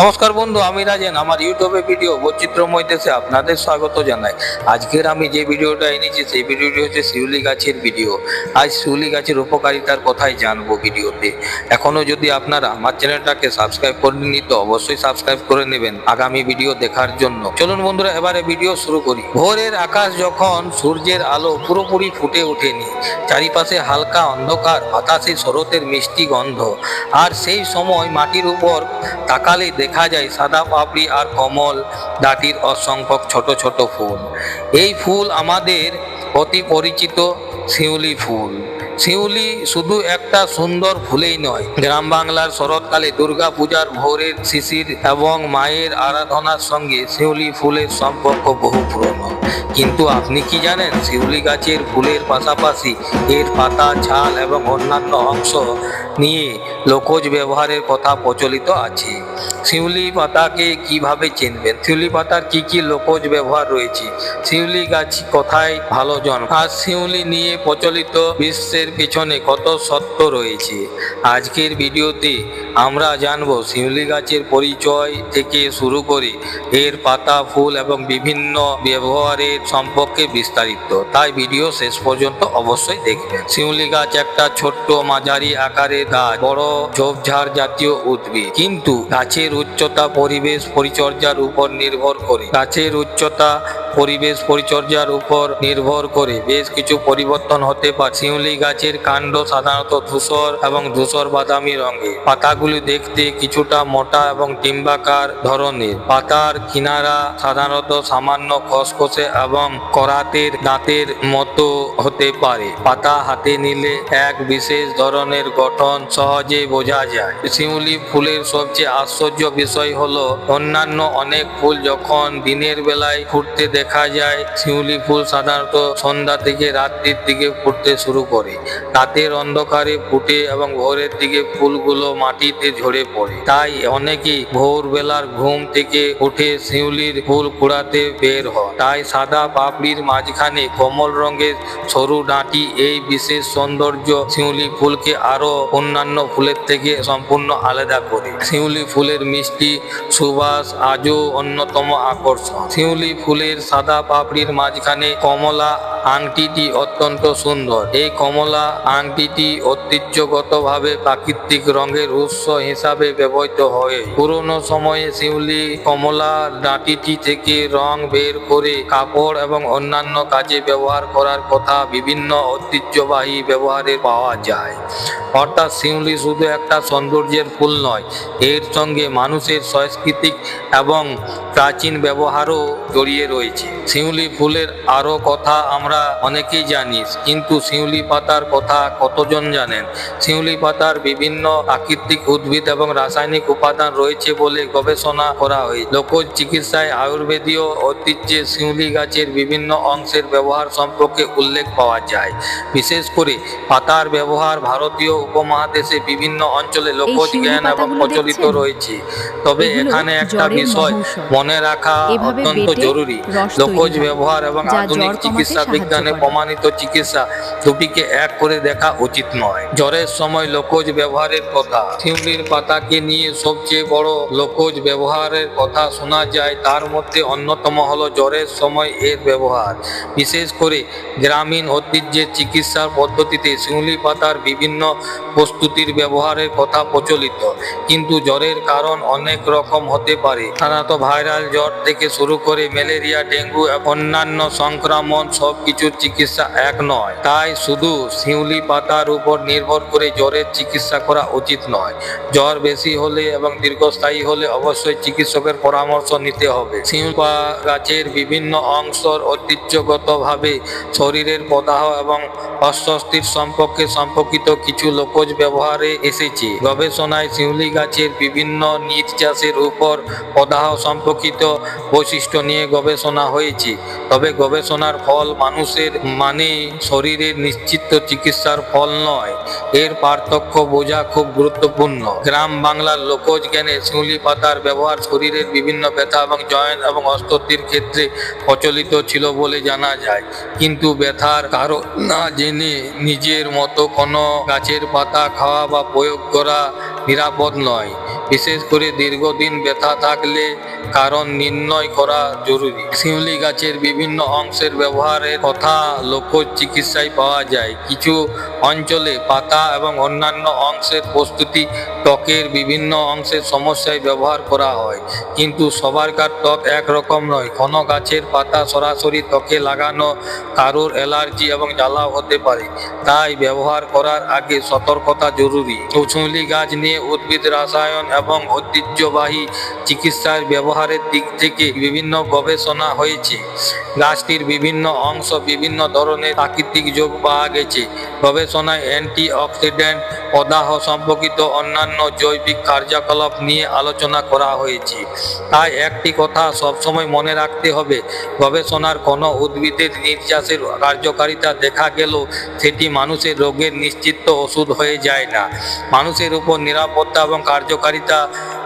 নমস্কার বন্ধু, আমি রাজেন। আমার ইউটিউবে ভিডিও বৈচিত্র্যময় দেশে আপনাদের স্বাগত জানাই। আজকের আমি যে ভিডিওটা এনেছি সেই ভিডিওটি হচ্ছে শিউলি গাছের ভিডিও। আজ শিউলি গাছের উপকারিতার কথাই জানবো ভিডিওতে। এখনো যদি আপনারা আমার চ্যানেলটাকে সাবস্ক্রাইব করেননি তো অবশ্যই সাবস্ক্রাইব করে নেবেন আগামী ভিডিও দেখার জন্য। চলুন বন্ধুরা, এবারে ভিডিও শুরু করি। ভোরের আকাশ যখন সূর্যের আলো পুরোপুরি ফুটে ওঠেনি, চারিপাশে হালকা অন্ধকার, বাতাসে শরতের মিষ্টি গন্ধ, আর সেই সময় মাটির উপর তাকালে দেখা যায় সাদা পাপড়ি আর কমল ডাটির অসংখ্য ছোট ছোট ফুল। এই ফুল আমাদের অতি পরিচিত শিউলি ফুল। শিউলি শুধু একটা সুন্দর ফুলেই নয়, গ্রাম বাংলার শরৎকালে দুর্গা পূজার ভোরের শিশির এবং মায়ের আরাধনার সঙ্গে শিউলি ফুলের সম্পর্ক বহু পুরনো। কিন্তু আপনি কি জানেন, শিউলি গাছের ফুলের পাশাপাশি এর পাতা, ছাল এবং অন্যান্য অংশ নিয়ে লোকজ ব্যবহারের কথা প্রচলিত আছে। শিউলি পাতাকে কিভাবে চিনবেন? শিউলি পাতার কি কি লোকজ ব্যবহার রয়েছে, শিউলি গাছ কোথায় ভালো জন্ম, আর শিউলি নিয়ে প্রচলিত বিশ্বের পিছনে কত সত্য রয়েছে। আজকের ভিডিওতে আমরা জানবো শিউলি গাছের পরিচয় থেকে শুরু করে এর পাতা, ফুল এবং বিভিন্ন ব্যবহারের সম্পর্কে বিস্তারিত। তাই ভিডিও শেষ পর্যন্ত অবশ্যই দেখবেন। শিউলি গাছ একটা ছোট্ট মাঝারি আকারের গাছ, বড় ঝোপঝাড় জাতীয় উদ্ভিদ, কিন্তু গাছের উচ্চতা পরিবেশ পরিচর্যার উপর নির্ভর করে। বেশ কিছু পরিবর্তন হতে পারে। শিউলি গাছের কাণ্ড সাধারণত ধূসর এবং ধূসর বাদামি রঙের। পাতাগুলি দেখতে কিছুটা মোটা এবং ডিম্বাকার ধরনের। পাতার কিনারা সাধারণত সামান্য খসখসে এবং করাতের দাঁতের মতো হতে পারে। পাতা হাতে নিলে এক বিশেষ ধরনের গঠন সহজে বোঝা যায়। শিউলি ফুলের সবচেয়ে আশ্চর্য বিষয় হলো, অন্যান্য অনেক ফুল যখন দিনের বেলায় ফুটতে দেখা যায়, শিউলি ফুল সাধারণত সন্ধ্যা থেকে রাত্রির দিকে ফুটতে শুরু করে। রাতের অন্ধকারে ফুটে এবং ভোরের দিকে ফুলগুলো মাটিতে ঝরে পড়ে। তাই অনেকেই ভোরবেলার ঘুম থেকে উঠে শিউলির ফুল কুড়াতে বের হয়। তাই সাদা পাপড়ির মাঝখানে কমল রঙের সরু ডাঁটি এই বিশেষ সৌন্দর্য শিউলি ফুলকে আরো অন্যান্য ফুলের থেকে সম্পূর্ণ আলাদা করে। শিউলি ফুলের মিষ্টি সুবাস আজও অন্যতম আকর্ষণ। শিউলি ফুলের সাদা পাপড়ির মাঝখানে কমলা আংটিটি অত্যন্ত সুন্দর। এই কমলা আংটিটি ঐতিহ্যগতভাবে প্রাকৃতিক রঙের উৎস হিসাবে ব্যবহৃত হয়। পুরনো সময়ে শিউলি কমলা ডাঁটিটি থেকে রং বের করে কাপড় এবং অন্যান্য কাজে ব্যবহার করার কথা বিভিন্ন ঐতিহ্যবাহী ব্যবহারে পাওয়া যায়। অর্থাৎ শিউলি শুধু একটা সৌন্দর্যের ফুল নয়, এর সঙ্গে মানুষের সাংস্কৃতিক এবং প্রাচীন ব্যবহারও জড়িয়ে রয়েছে। শিউলি ফুলের আরও কথা আমরা অনেকেই জানি, কিন্তু শিউলি পাতার কথা কতজন জানেন? শিউলি পাতার বিভিন্ন প্রাকৃতিক উদ্ভিদ এবং রাসায়নিক উপাদান রয়েছে বলে গবেষণা করা হয়। লোকজ চিকিৎসায় আয়ুর্বেদীয় ঐতিহ্যে শিউলি গাছের বিভিন্ন অংশের ব্যবহার সম্পর্কে উল্লেখ পাওয়া যায়। বিশেষ করে পাতার ব্যবহার ভারতীয় উপমহাদেশে বিভিন্ন অঞ্চলে লোকজ জ্ঞান এবং প্রচলিত রয়েছে। তবে এখানে একটা বিষয় মনে রাখা অত্যন্ত জরুরি, লোকজ ব্যবহার এবং আধুনিক চিকিৎসা বিজ্ঞানে প্রমাণিত চিকিৎসা দুটিকে এক করে দেখা উচিত নয়। জ্বরের সময় লোকজ ব্যবহারের কথা। শিউলির পাতাকে নিয়ে সবচেয়ে বড় লোকজ ব্যবহারের কথা শোনা যায়, তার মধ্যে অন্যতম হলো জ্বরের সময় এর ব্যবহার। বিশেষ করে গ্রামীণ ঐতিহ্যের চিকিৎসার পদ্ধতিতে শিউলি পাতার বিভিন্ন প্রস্তুতির ব্যবহারের কথা প্রচলিত। কিন্তু জ্বরের কারণ অনেক রকম হতে পারে। সাধারণত ভাইরাল জ্বর থেকে শুরু করে ম্যালেরিয়া, ডেঙ্গু এবং অন্যান্য সংক্রমণ, সবকিছুর চিকিৎসা এক নয়। তাই শুধু শিউলি পাতার উপর নির্ভর করে জ্বরের চিকিৎসা করা উচিত নয়। জ্বর বেশি হলে এবং দীর্ঘস্থায়ী হলে অবশ্যই চিকিৎসকের পরামর্শ নিতে হবে। শিউলি গাছের বিভিন্ন অংশের ঐতিহ্যগতভাবে শরীরের প্রদাহ এবং অস্বস্তির সম্পর্কিত কিছু লোকজ ব্যবহারে এসেছে। গবেষণায় শিউলি গাছের বিভিন্ন নিজ চাষের উপর প্রদাহ সম্পর্কিত বৈশিষ্ট্য নিয়ে গবেষণা হয়েছে। তবে গবেষণার ফল মানুষের শরীরের নিশ্চিত চিকিৎসার ফল নয়। এর পার্থক্য বোঝা খুব গুরুত্বপূর্ণ। গ্রাম বাংলার লোকজ জ্ঞানে শিউলি পাতার ব্যবহার শরীরের বিভিন্ন ব্যথা এবং জয়েন্ট এবং অস্বস্তির ক্ষেত্রে প্রচলিত ছিল বলে জানা যায়। কিন্তু ব্যথার কারণ না জেনে নিজের মতো কোনো গাছের পাতা খাওয়া বা প্রয়োগ করা নিরাপদ নয়। বিশেষ করে দীর্ঘদিন ব্যথা থাকলে কারণ নির্ণয় করা জরুরি। শিউলি গাছের বিভিন্ন অংশের ব্যবহারের কথা লোক চিকিৎসায় পাওয়া যায়। কিছু অঞ্চলে পাতা এবং অন্যান্য অংশের প্রস্তুতি ত্বকের বিভিন্ন অংশের সমস্যায় ব্যবহার করা হয়, কিন্তু সবারকার ত্বক একরকম নয়। কোনো গাছের পাতা সরাসরি ত্বকে লাগানো কারোর অ্যালার্জি এবং জ্বালা হতে পারে, তাই ব্যবহার করার আগে সতর্কতা জরুরি। শিউলি গাছ নিয়ে উদ্ভিদ রসায়ন এবং ঐতিহ্যবাহী চিকিৎসার ব্যবহারের দিক থেকে বিভিন্ন গবেষণা হয়েছে। গাছটির বিভিন্ন অংশ বিভিন্ন ধরনের প্রাকৃতিক যোগ পাওয়া গেছে। গবেষণায় অ্যান্টিঅক্সিডেন্ট প্রদাহ সম্পর্কিত অন্যান্য জৈবিক কার্যকলাপ নিয়ে আলোচনা করা হয়েছে। তাই একটি কথা সবসময় মনে রাখতে হবে, গবেষণার কোনো উদ্ভিদের নির্যাসের কার্যকারিতা দেখা গেলেও সেটি মানুষের রোগের নিশ্চিত ওষুধ হয়ে যায় না। মানুষের উপর নিরাপত্তা এবং কার্যকারিতা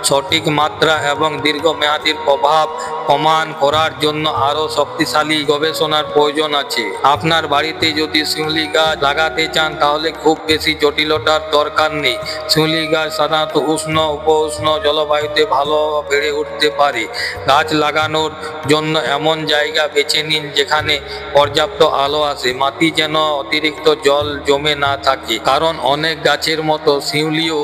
সঠিক মাত্রা এবং দীর্ঘমেয়াদী প্রভাব প্রমাণ করার জন্য আরও শক্তিশালী গবেষণার প্রয়োজন আছে। আপনার বাড়িতে যদি শিউলি গাছ লাগাতে চান তাহলে খুব বেশি জটিলতার দরকার নেই। শিউলি গাছ সাধারণত উষ্ণ উপউষ্ণ জলবায়ুতে ভালো বেড়ে উঠতে পারে। গাছ লাগানোর জন্য এমন জায়গা বেছে নিন যেখানে পর্যাপ্ত আলো আসে, মাটি যেন অতিরিক্ত জল জমে না থাকে, কারণ অনেক গাছের মতো শিউলিও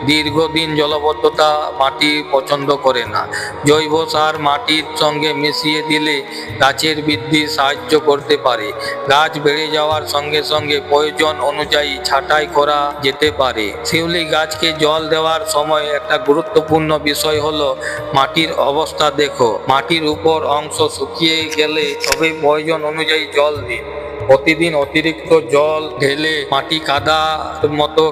দীর্ঘদিন জলবদ্ধতা মাটি পছন্দ করে না। জৈব সার মাটির সঙ্গে মিশিয়ে দিলে গাছের বৃদ্ধি সাহায্য করতে পারে। গাছ বেড়ে যাওয়ার সঙ্গে সঙ্গে প্রয়োজন অনুযায়ী ছাঁটাই করা যেতে পারে। শিউলি গাছকে জল দেওয়ার সময় একটা গুরুত্বপূর্ণ বিষয় হলো মাটির অবস্থা দেখো। মাটির উপর অংশ শুকিয়ে গেলে তবে প্রয়োজন অনুযায়ী জল দিন। প্রতিদিন অতিরিক্ত জল ঢেলে মাটি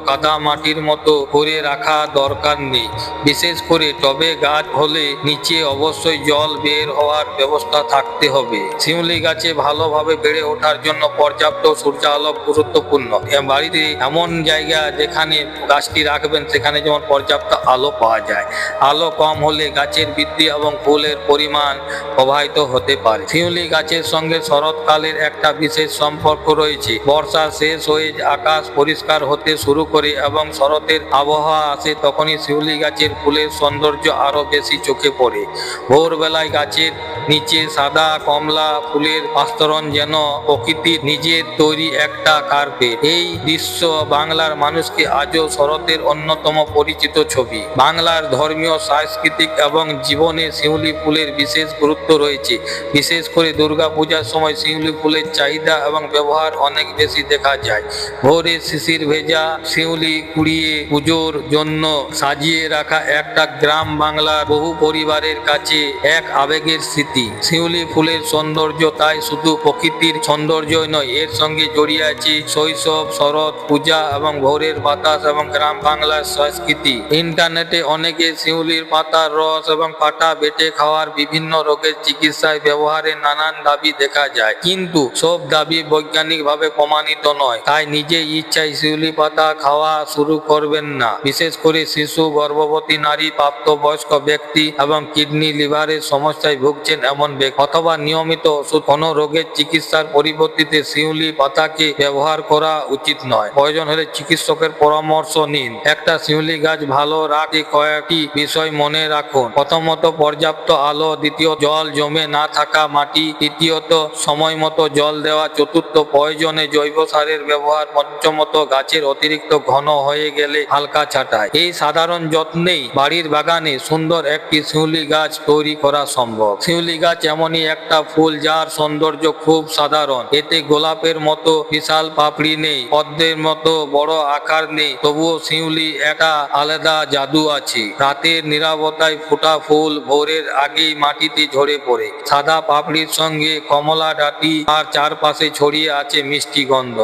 কাদা মাটির মতো করে রাখা দরকার নেই। বিশেষ করে টবে গাছ হলে নিচে অবশ্যই জল বের হওয়ার ব্যবস্থা থাকতে হবে। শিউলি গাছে ভালোভাবে বেড়ে ওঠার জন্য পর্যাপ্ত সূর্যালো গুরুত্বপূর্ণ। বাড়িতে এমন জায়গা যেখানে গাছটি রাখবেন সেখানে যেমন পর্যাপ্ত আলো পাওয়া যায়। আলো কম হলে গাছের বৃদ্ধি এবং ফুলের পরিমাণ প্রভাবিত হতে পারে। শিউলি গাছের সঙ্গে শরৎকালের একটা বিশেষ সম্পর্ক রয়েছে। বর্ষা শেষ হয়ে আকাশ পরিষ্কার হতে শুরু করে এবং শরতের আবহাওয়া আসে, তখনই শিউলি গাছের ফুলের সৌন্দর্য আরো বেশি চোখে পড়ে। ভোরবেলায় গাছের নিচে সাদা কমলা ফুলের আস্তরণ যেন প্রকৃতির নিজের তৈরি একটা কার্পেট। এই দৃশ্য বাংলার মানুষকে আজও শরতের অন্যতম পরিচিত ছবি। বাংলার ধর্মীয়, সাংস্কৃতিক এবং জীবনে শিউলি ফুলের বিশেষ গুরুত্ব রয়েছে। বিশেষ করে দুর্গাপূজার সময় শিউলি ফুলের চাহিদা এবং ব্যবহার অনেক বেশি দেখা যায়। ভোরে শিশির ভেজা শিউলি কুড়িয়ে পুজোর জন্য সাজিয়ে রাখা একটা গ্রাম বাংলার বহু পরিবারের কাছে এক আবেগের স্মৃতি। শিউলি ফুলের সৌন্দর্য তাই শুধু প্রকৃতির সৌন্দর্যই নয়, এর সঙ্গে জড়িয়ে আছে শৈশব, শরৎ, পূজা এবং ভোরের বাতাস এবং গ্রাম বাংলার সংস্কৃতি। ইন্টারনেটে অনেকে শিউলির পাতার রস এবং পাতা বেটে খাওয়ার বিভিন্ন রোগের চিকিৎসায় ব্যবহারের নানান দাবি দেখা যায়, কিন্তু সব দাবি বৈজ্ঞানিকভাবে প্রমাণিত নয়। তাই নিজে ইচ্ছায় শিউলি পাতা খাওয়া শুরু করবেন না। বিশেষ করে শিশু, গর্ভবতী নারী, প্রাপ্তবয়স্ক ব্যক্তি এবং কিডনি লিভারের সমস্যায় ভুগছেন এমন ব্যক্তি, অথবা নিয়মিত ওষুধ কোনো রোগের চিকিৎসার পরিবর্তে শিউলি পাতাকে ব্যবহার করা উচিত নয়। প্রয়োজন হলে চিকিৎসকের পরামর্শ নিন। একটা শিউলি গাছ ভালো রাখতে কয়েকটি বিষয় মনে রাখুন। প্রথমত, পর্যাপ্ত আলো। দ্বিতীয়, জল জমে না থাকা মাটি। তৃতীয়ত, সময় মতো জল দেওয়া। চতুর্থ, প্রয়োজনে জৈব সারের ব্যবহার। পঞ্চমত, গাছের অতিরিক্ত ঘন হয়ে গেলে হালকা ছাঁটাই। এই সাধারণ যত্নেই বাড়ির বাগানে সুন্দর একটি শিউলি গাছ তৈরি করা সম্ভব। শিউলি গাছ এমনই একটা ফুল যার সৌন্দর্য খুব সাধারণ। এতে গোলাপের মতো বিশাল পাপড়ি নেই, পদ্মের মতো বড় আকার নেই, তবুও শিউলি একটা আলাদা জাদু আছে। রাতের নীরবতায় ফোটা ফুল ভোরের আগেই মাটিতে ঝরে পড়ে। সাদা পাপড়ির সঙ্গে কমলা ডাঁটি আর চারপাশে ছড়িয়ে আছে মিষ্টি গন্ধ।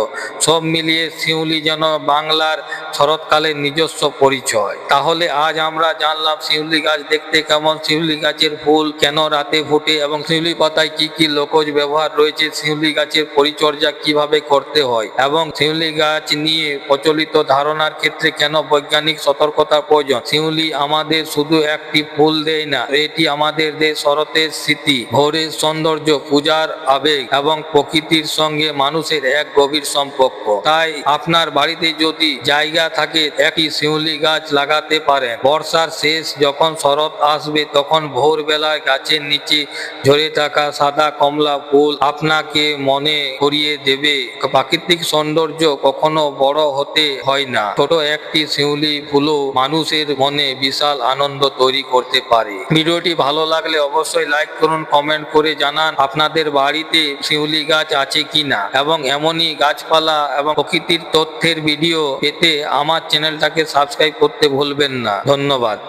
সব মিলিয়ে শিউলি যেন বাংলার শরৎকালের নিজস্ব পরিচয়। তাহলে আজ আমরা জানলাম শিউলি গাছ দেখতে কেমন, শিউলি গাছের ফুল কেন রাতে ফোটে এবং শিউলি পাতায় কি কি লোকজ ব্যবহার রয়েছে, শিউলি গাছের পরিচর্যা কিভাবে করতে হয় এবং শিউলি গাছ নিয়ে প্রচলিত ধারণার ক্ষেত্রে কেন বৈজ্ঞানিক সতর্কতা প্রয়োজন। শিউলি আমাদের শুধু একটি ফুল দেয় না, এটি আমাদের দেয় শরতের স্মৃতি, ভোরের সৌন্দর্য, পূজার আবেগ এবং প্রকৃতির সঙ্গে মানুষের এক গভীর সম্পর্ক। তাই আপনার বাড়িতে যদি জায়গা থাকে একটি শিউলি গাছ লাগাতে পারেন। বর্ষার শেষ যখন শরৎ আসবে তখন ভোরবেলায় গাছের নিচে ঝরে থাকা সাদা কমলা ফুল আপনাকে মনে করিয়ে দেবে প্রাকৃতিক সৌন্দর্য কখনো বড় হতে হয় না। ছোট একটি শিউলি ফুলও মানুষের মনে বিশাল আনন্দ তৈরি করতে পারে। ভিডিওটি ভালো লাগলে অবশ্যই লাইক করুন, কমেন্ট করে জানান আপনাদের বাড়িতে শিউলি গাছ আছে কিনা, এবং এমনই গাছপালা এবং প্রকৃতির তথ্যের ভিডিও পেতে আমার চ্যানেলটাকে সাবস্ক্রাইব করতে ভুলবেন না। ধন্যবাদ।